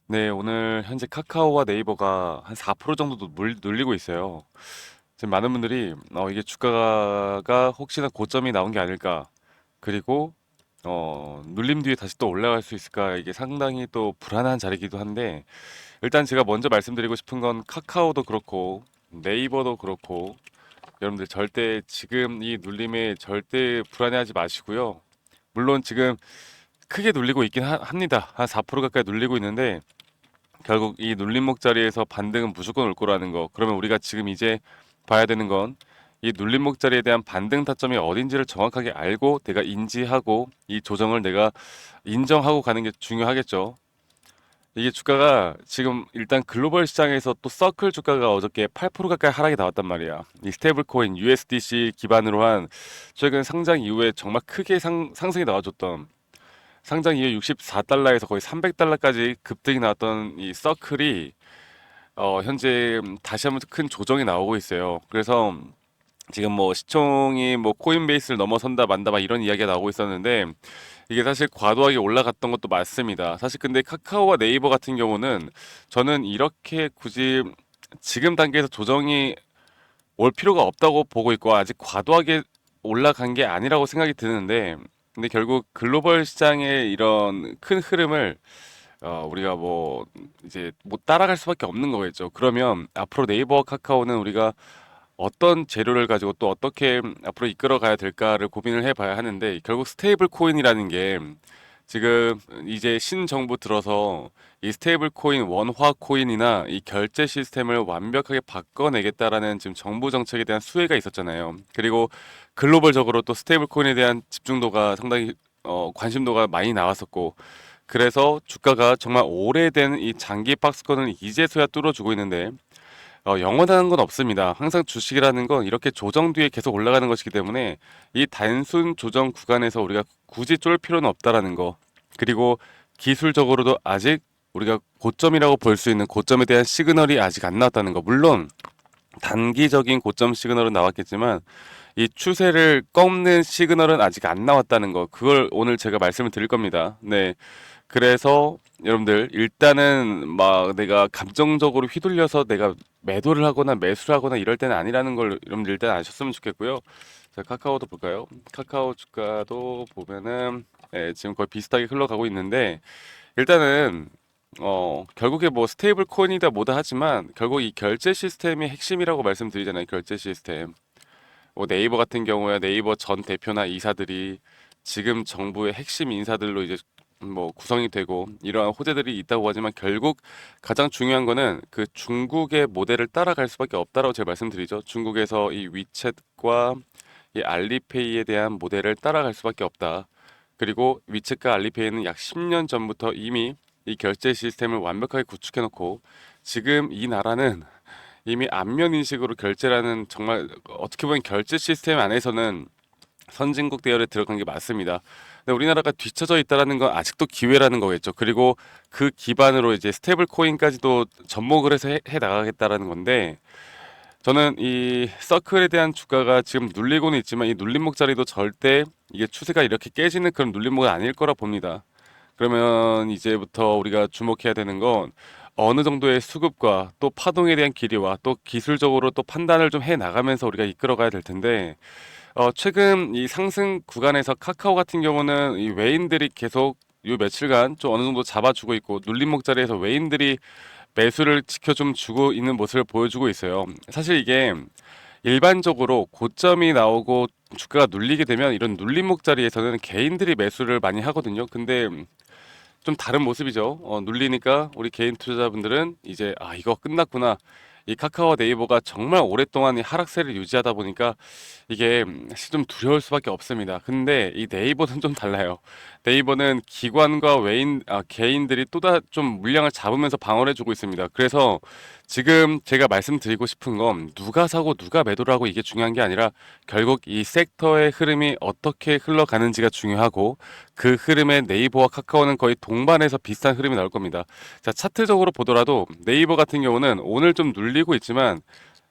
네, 오늘 현재 카카오와 네이버가 한 4% 정도 눌리고 있어요. 지금 많은 분들이 이게 주가가 혹시나 고점이 나온 게 아닐까, 그리고 눌림 뒤에 다시 또 올라갈 수 있을까, 이게 상당히 또 불안한 자리이기도 한데, 일단 제가 먼저 말씀드리고 싶은 건 카카오도 그렇고 네이버도 그렇고 여러분들 절대 지금 이 눌림에 절대 불안해하지 마시고요. 물론 지금 크게 눌리고 있긴 합니다. 한 4% 가까이 눌리고 있는데 결국 이 눌림목 자리에서 반등은 무조건 올 거라는 거. 그러면 우리가 지금 이제 봐야 되는 건 이 눌림목 자리에 대한 반등 타점이 어딘지를 정확하게 알고 내가 인지하고 이 조정을 내가 인정하고 가는 게 중요하겠죠. 이게 주가가 지금 일단 글로벌 시장에서 또 서클 주가가 어저께 8% 가까이 하락이 나왔단 말이야. 이 스테이블 코인 USDC 기반으로 한 최근 상장 이후에 정말 크게 상승이 나와줬던 상장 이후 64달러에서 거의 300달러까지 급등이 나왔던 이 서클이 현재 다시 한번 큰 조정이 나오고 있어요. 그래서 지금 뭐 시총이 뭐 코인베이스를 넘어선다 만다 막 이런 이야기가 나오고 있었는데 이게 사실 과도하게 올라갔던 것도 맞습니다. 사실 근데 카카오와 네이버 같은 경우는 저는 이렇게 굳이 지금 단계에서 조정이 올 필요가 없다고 보고 있고 아직 과도하게 올라간 게 아니라고 생각이 드는데 근데 결국 글로벌 시장의 이런 큰 흐름을 우리가 뭐 이제 못 따라갈 수밖에 없는 거겠죠. 그러면 앞으로 네이버와 카카오는 우리가 어떤 재료를 가지고 또 어떻게 앞으로 이끌어 가야 될까를 고민을 해봐야 하는데 결국 스테이블 코인이라는 게 지금 이제 신정부 들어서 이 스테이블 코인, 원화 코인이나 이 결제 시스템을 완벽하게 바꿔내겠다라는 지금 정부 정책에 대한 수혜가 있었잖아요. 그리고 글로벌적으로 또 스테이블 코인에 대한 집중도가 상당히 관심도가 많이 나왔었고 그래서 주가가 정말 오래된 이 장기 박스권을 이제서야 뚫어주고 있는데 영원한 건 없습니다. 항상 주식이라는 건 이렇게 조정 뒤에 계속 올라가는 것이기 때문에 이 단순 조정 구간에서 우리가 굳이 쫄 필요는 없다라는 거. 그리고 기술적으로도 아직 우리가 고점이라고 볼 수 있는 고점에 대한 시그널이 아직 안 나왔다는 거. 물론 단기적인 고점 시그널은 나왔겠지만 이 추세를 꺾는 시그널은 아직 안 나왔다는 거. 그걸 오늘 제가 말씀을 드릴 겁니다. 네. 그래서 여러분들 일단은 막 내가 감정적으로 휘둘려서 내가 매도를 하거나 매수를 하거나 이럴 때는 아니라는 걸 여러분들 일단 아셨으면 좋겠고요. 자, 카카오도 볼까요? 카카오 주가도 보면은 지금 거의 비슷하게 흘러가고 있는데 일단은 결국에 뭐 스테이블 코인이다 뭐다 하지만 결국 이 결제 시스템이 핵심이라고 말씀드리잖아요. 결제 시스템. 뭐 네이버 같은 경우에 네이버 전 대표나 이사들이 지금 정부의 핵심 인사들로 이제 뭐 구성이 되고 이러한 호재들이 있다고 하지만 결국 가장 중요한 거는 그 중국의 모델을 따라갈 수밖에 없다라고 제가 말씀드리죠. 중국에서 이 위챗과 이 알리페이에 대한 모델을 따라갈 수밖에 없다. 그리고 위챗과 알리페이는 약 10년 전부터 이미 이 결제 시스템을 완벽하게 구축해놓고 지금 이 나라는 이미 안면 인식으로 결제라는 정말 어떻게 보면 결제 시스템 안에서는 선진국 대열에 들어간 게 맞습니다. 근데 우리나라가 뒤처져 있다라는 건 아직도 기회라는 거겠죠. 그리고 그 기반으로 이제 스테이블 코인까지도 접목을 해서 해 나가겠다라는 건데 저는 이 서클에 대한 주가가 지금 눌리고는 있지만 이 눌림목 자리도 절대 이게 추세가 이렇게 깨지는 그런 눌림목은 아닐 거라 봅니다. 그러면 이제부터 우리가 주목해야 되는 건 어느 정도의 수급과 또 파동에 대한 길이와 또 기술적으로 또 판단을 좀 해 나가면서 우리가 이끌어 가야 될 텐데 최근 이 상승 구간에서 카카오 같은 경우는 이 외인들이 계속 요 며칠간 좀 어느 정도 잡아주고 있고 눌림목 자리에서 외인들이 매수를 지켜 좀 주고 있는 모습을 보여주고 있어요. 사실 이게 일반적으로 고점이 나오고 주가가 눌리게 되면 이런 눌림목 자리에서는 개인들이 매수를 많이 하거든요. 근데 좀 다른 모습이죠. 눌리니까 우리 개인 투자자분들은 이제 아 이거 끝났구나. 이 카카오 네이버가 정말 오랫동안 이 하락세를 유지하다 보니까 이게 사실 좀 두려울 수밖에 없습니다. 근데 이 네이버는 좀 달라요. 네이버는 기관과 개인들이 또다 좀 물량을 잡으면서 방어를 해주고 있습니다. 그래서 지금 제가 말씀드리고 싶은 건 누가 사고 누가 매도를 하고 이게 중요한 게 아니라 결국 이 섹터의 흐름이 어떻게 흘러가는지가 중요하고 그 흐름에 네이버와 카카오는 거의 동반해서 비슷한 흐름이 나올 겁니다. 자, 차트적으로 보더라도 네이버 같은 경우는 오늘 좀 눌리고 있지만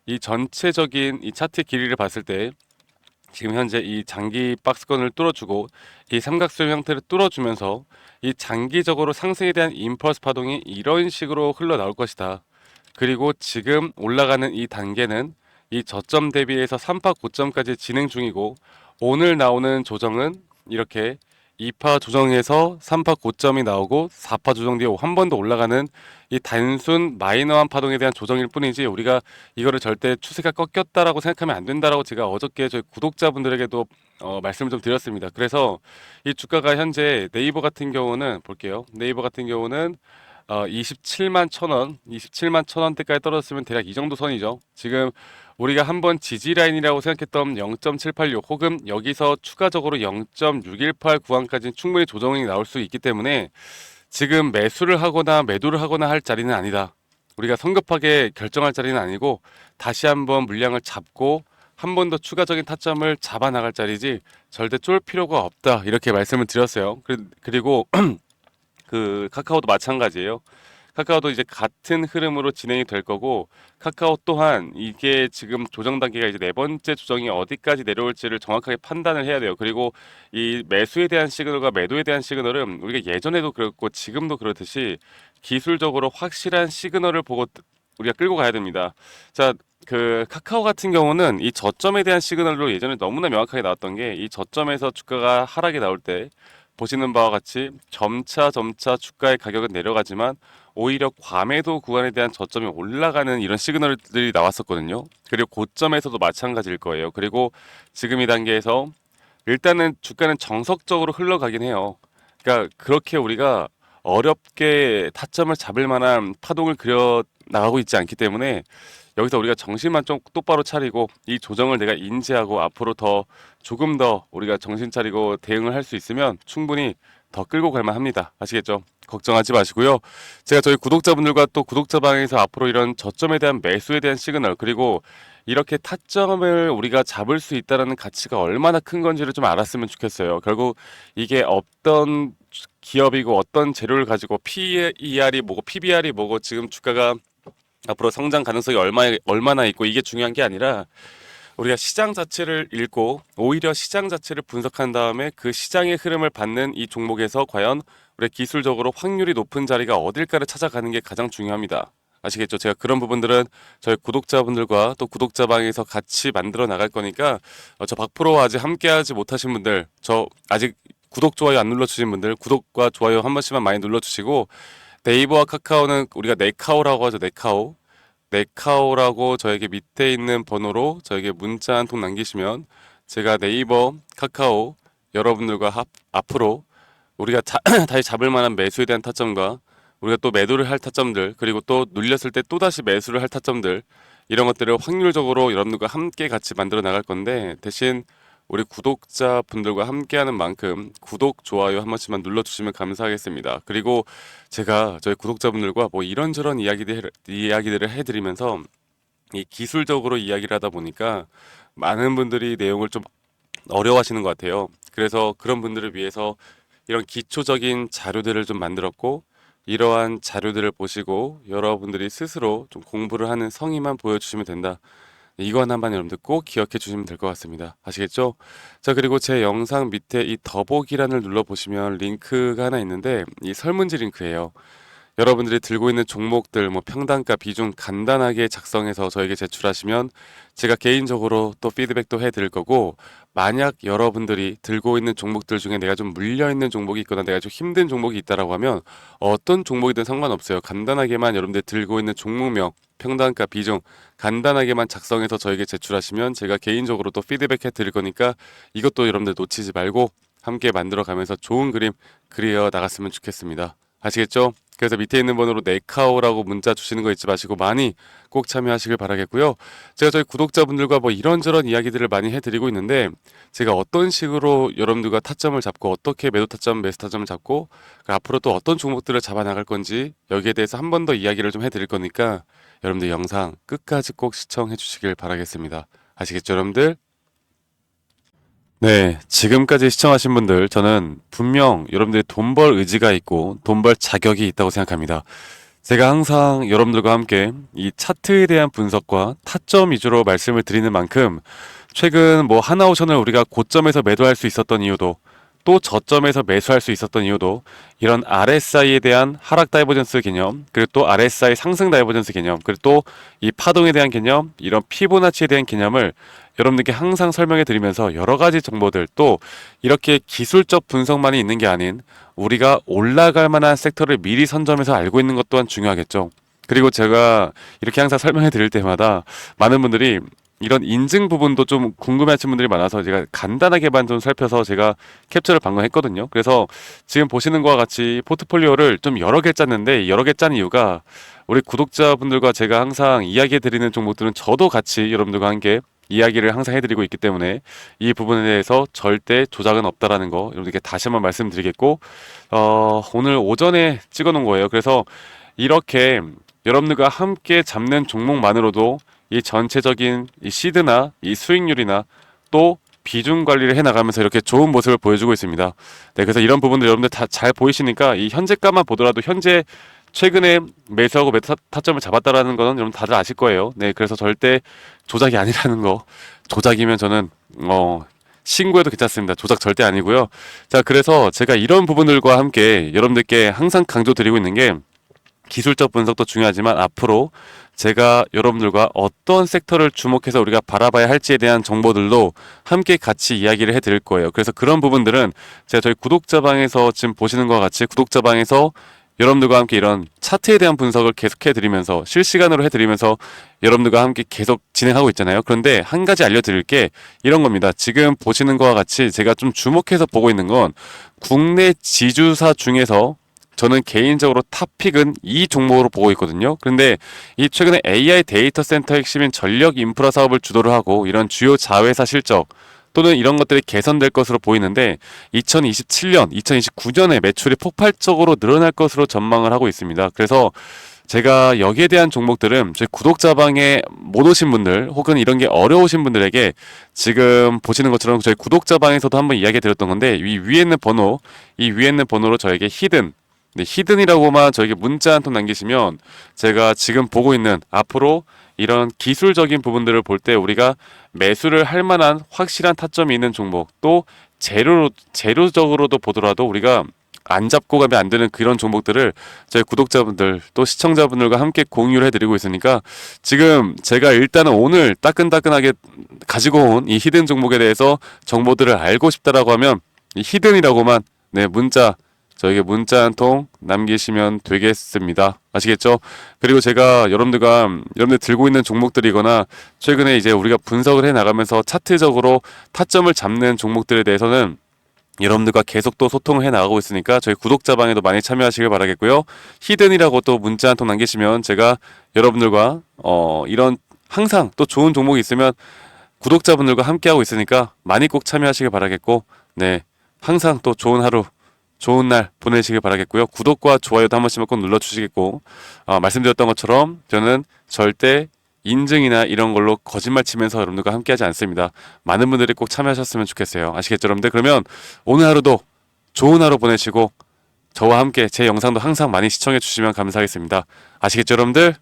이 전체적인 이 차트 길이를 봤을 때 지금 현재 이 장기 박스권을 뚫어주고 이 삼각수렴 형태를 뚫어주면서 이 장기적으로 상승에 대한 임펄스 파동이 이런 식으로 흘러나올 것이다. 그리고 지금 올라가는 이 단계는 이 저점 대비해서 3파 고점까지 진행 중이고, 오늘 나오는 조정은 이렇게 2파 조정에서 3파 고점이 나오고 4파 조정 뒤에 한 번 더 올라가는 이 단순 마이너한 파동에 대한 조정일 뿐이지, 우리가 이거를 절대 추세가 꺾였다라고 생각하면 안 된다라고 제가 어저께 저희 구독자분들에게도 말씀을 좀 드렸습니다. 그래서 이 주가가 현재 네이버 같은 경우는 볼게요. 네이버 같은 경우는 27만 1,000원, 27만 1,000원대까지 떨어졌으면 대략 이 정도 선이죠. 지금 우리가 한번 지지 라인이라고 생각했던 0.786 혹은 여기서 추가적으로 0.618 구간까지는 충분히 조정이 나올 수 있기 때문에 지금 매수를 하거나 매도를 하거나 할 자리는 아니다. 우리가 성급하게 결정할 자리는 아니고 다시 한번 물량을 잡고 한 번 더 추가적인 타점을 잡아 나갈 자리지 절대 쫄 필요가 없다. 이렇게 말씀을 드렸어요. 그리고 그 카카오도 마찬가지예요. 카카오도 이제 같은 흐름으로 진행이 될 거고, 카카오 또한 이게 지금 조정 단계가 이제 네 번째 조정이 어디까지 내려올지를 정확하게 판단을 해야 돼요. 그리고 이 매수에 대한 시그널과 매도에 대한 시그널은 우리가 예전에도 그렇고 지금도 그렇듯이 기술적으로 확실한 시그널을 보고 우리가 끌고 가야 됩니다. 자, 그 카카오 같은 경우는 이 저점에 대한 시그널로 예전에 너무나 명확하게 나왔던 게, 이 저점에서 주가가 하락이 나올 때 보시는 바와 같이 점차 주가의 가격은 내려가지만 오히려 과매도 구간에 대한 저점이 올라가는 이런 시그널들이 나왔었거든요. 그리고 고점에서도 마찬가지일 거예요. 그리고 지금 이 단계에서 일단은 주가는 정석적으로 흘러가긴 해요. 그러니까 그렇게 우리가 어렵게 타점을 잡을 만한 파동을 그려 나가고 있지 않기 때문에 여기서 우리가 정신만 좀 똑바로 차리고 이 조정을 내가 인지하고 앞으로 더 조금 더 우리가 정신 차리고 대응을 할 수 있으면 충분히 더 끌고 갈 만합니다. 아시겠죠? 걱정하지 마시고요. 제가 저희 구독자분들과 또 구독자방에서 앞으로 이런 저점에 대한 매수에 대한 시그널, 그리고 이렇게 타점을 우리가 잡을 수 있다는 가치가 얼마나 큰 건지를 좀 알았으면 좋겠어요. 결국 이게 어떤 기업이고 어떤 재료를 가지고 PER이 뭐고 PBR이 뭐고 지금 주가가 앞으로 성장 가능성이 얼마나 있고 이게 중요한 게 아니라, 우리가 시장 자체를 읽고 오히려 시장 자체를 분석한 다음에 그 시장의 흐름을 받는 이 종목에서 과연 우리가 기술적으로 확률이 높은 자리가 어딜까를 찾아가는 게 가장 중요합니다. 아시겠죠? 제가 그런 부분들은 저희 구독자분들과 또 구독자방에서 같이 만들어 나갈 거니까, 저 박프로와 아직 함께하지 못하신 분들, 저 아직 구독, 좋아요 안 눌러주신 분들 구독과 좋아요 한 번씩만 많이 눌러주시고, 네이버와 카카오는 우리가 네카오라고 하죠. 네카오. 네카오라고 저에게 밑에 있는 번호로 저에게 문자 한 통 남기시면 제가 네이버, 카카오 여러분들과 앞으로 우리가 다시 잡을 만한 매수에 대한 타점과 우리가 또 매도를 할 타점들, 그리고 또 눌렸을 때 또다시 매수를 할 타점들, 이런 것들을 확률적으로 여러분들과 함께 같이 만들어 나갈 건데, 대신 우리 구독자분들과 함께하는 만큼 구독, 좋아요 한 번씩만 눌러주시면 감사하겠습니다. 그리고 제가 저희 구독자분들과 뭐 이런저런 이야기들을 해드리면서 이 기술적으로 이야기를 하다 보니까 많은 분들이 내용을 좀 어려워하시는 것 같아요. 그래서 그런 분들을 위해서 이런 기초적인 자료들을 좀 만들었고, 이러한 자료들을 보시고 여러분들이 스스로 좀 공부를 하는 성의만 보여주시면 된다. 이거 하나만 여러분들 꼭 기억해 주시면 될 것 같습니다. 아시겠죠? 자, 그리고 제 영상 밑에 이 더보기란을 눌러보시면 링크가 하나 있는데, 이 설문지 링크예요. 여러분들이 들고 있는 종목들, 뭐 평단가, 비중 간단하게 작성해서 저에게 제출하시면 제가 개인적으로 또 피드백도 해드릴 거고, 만약 여러분들이 들고 있는 종목들 중에 내가 좀 물려있는 종목이 있거나 내가 좀 힘든 종목이 있다라고 하면 어떤 종목이든 상관없어요. 간단하게만 여러분들 들고 있는 종목명, 평단가, 비중 간단하게만 작성해서 저에게 제출하시면 제가 개인적으로 또 피드백 해드릴 거니까 이것도 여러분들 놓치지 말고 함께 만들어 가면서 좋은 그림 그려 나갔으면 좋겠습니다. 아시겠죠? 그래서 밑에 있는 번호로 네카오라고 문자 주시는 거 잊지 마시고 많이 꼭 참여하시길 바라겠고요. 제가 저희 구독자분들과 뭐 이런저런 이야기들을 많이 해드리고 있는데, 제가 어떤 식으로 여러분들과 타점을 잡고 어떻게 매도 타점, 매수 타점을 잡고 앞으로 또 어떤 종목들을 잡아 나갈 건지 여기에 대해서 한 번 더 이야기를 좀 해드릴 거니까 여러분들 영상 끝까지 꼭 시청해 주시길 바라겠습니다. 아시겠죠, 여러분들? 네, 지금까지 시청하신 분들, 저는 분명 여러분들이 돈 벌 의지가 있고 돈 벌 자격이 있다고 생각합니다. 제가 항상 여러분들과 함께 이 차트에 대한 분석과 타점 위주로 말씀을 드리는 만큼 최근 뭐 하나오션을 우리가 고점에서 매도할 수 있었던 이유도, 또 저점에서 매수할 수 있었던 이유도 이런 RSI에 대한 하락 다이버전스 개념, 그리고 또 RSI 상승 다이버전스 개념, 그리고 또 이 파동에 대한 개념, 이런 피보나치에 대한 개념을 여러분들께 항상 설명해 드리면서 여러 가지 정보들, 또 이렇게 기술적 분석만이 있는 게 아닌 우리가 올라갈 만한 섹터를 미리 선점해서 알고 있는 것 또한 중요하겠죠. 그리고 제가 이렇게 항상 설명해 드릴 때마다 많은 분들이 이런 인증 부분도 좀 궁금해하시는 분들이 많아서 제가 간단하게만 좀 살펴서 제가 캡처를 방금 했거든요. 그래서 지금 보시는 것과 같이 포트폴리오를 좀 여러 개 짰는데, 여러 개 짠 이유가 우리 구독자분들과 제가 항상 이야기해 드리는 종목들은 저도 같이 여러분들과 함께 이야기를 항상 해드리고 있기 때문에 이 부분에 대해서 절대 조작은 없다라는 거 여러분들께 다시 한번 말씀드리겠고, 오늘 오전에 찍어 놓은 거예요. 그래서 이렇게 여러분들과 함께 잡는 종목만으로도 이 전체적인 이 시드나 이 수익률이나 또 비중 관리를 해 나가면서 이렇게 좋은 모습을 보여주고 있습니다. 네, 그래서 이런 부분들 여러분들 다 잘 보이시니까 이 현재가만 보더라도 현재 최근에 매수하고 매도 타점을 잡았다라는 거는 여러분 다들 아실 거예요. 네, 그래서 절대 조작이 아니라는 거. 조작이면 저는 신고해도 괜찮습니다. 조작 절대 아니고요. 자, 그래서 제가 이런 부분들과 함께 여러분들께 항상 강조드리고 있는 게, 기술적 분석도 중요하지만 앞으로 제가 여러분들과 어떤 섹터를 주목해서 우리가 바라봐야 할지에 대한 정보들도 함께 같이 이야기를 해드릴 거예요. 그래서 그런 부분들은 제가 저희 구독자방에서 지금 보시는 것과 같이 구독자방에서 여러분들과 함께 이런 차트에 대한 분석을 계속 해드리면서 실시간으로 해드리면서 여러분들과 함께 계속 진행하고 있잖아요. 그런데 한 가지 알려드릴 게 이런 겁니다. 지금 보시는 것과 같이 제가 좀 주목해서 보고 있는 건 국내 지주사 중에서 저는 개인적으로 탑픽은 이 종목으로 보고 있거든요. 그런데 이 최근에 AI 데이터 센터 핵심인 전력 인프라 사업을 주도를 하고 이런 주요 자회사 실적 또는 이런 것들이 개선될 것으로 보이는데 2027년, 2029년에 매출이 폭발적으로 늘어날 것으로 전망을 하고 있습니다. 그래서 제가 여기에 대한 종목들은 저희 구독자방에 못 오신 분들 혹은 이런 게 어려우신 분들에게 지금 보시는 것처럼 저희 구독자방에서도 한번 이야기 드렸던 건데, 이 위에 있는 번호, 이 위에 있는 번호로 저에게 히든, 네, 히든이라고만 저에게 문자 한 통 남기시면 제가 지금 보고 있는 앞으로 이런 기술적인 부분들을 볼 때 우리가 매수를 할 만한 확실한 타점이 있는 종목, 또 재료적으로도 보더라도 우리가 안 잡고 가면 안 되는 그런 종목들을 저희 구독자분들 또 시청자분들과 함께 공유를 해드리고 있으니까, 지금 제가 일단은 오늘 따끈따끈하게 가지고 온 이 히든 종목에 대해서 정보들을 알고 싶다라고 하면 이 히든이라고만 네 문자, 저에게 문자 한 통 남기시면 되겠습니다. 아시겠죠? 그리고 제가 여러분들 들고 있는 종목들이거나 최근에 이제 우리가 분석을 해 나가면서 차트적으로 타점을 잡는 종목들에 대해서는 여러분들과 계속 또 소통을 해 나가고 있으니까 저희 구독자방에도 많이 참여하시길 바라겠고요. 히든이라고 또 문자 한 통 남기시면 제가 여러분들과 이런 항상 또 좋은 종목이 있으면 구독자분들과 함께하고 있으니까 많이 꼭 참여하시길 바라겠고, 네, 항상 또 좋은 하루 좋은 날 보내시길 바라겠고요. 구독과 좋아요도 한 번씩만 꼭 눌러주시겠고, 말씀드렸던 것처럼 저는 절대 인증이나 이런 걸로 거짓말 치면서 여러분들과 함께하지 않습니다. 많은 분들이 꼭 참여하셨으면 좋겠어요. 아시겠죠, 여러분들? 그러면 오늘 하루도 좋은 하루 보내시고 저와 함께 제 영상도 항상 많이 시청해 주시면 감사하겠습니다. 아시겠죠, 여러분들?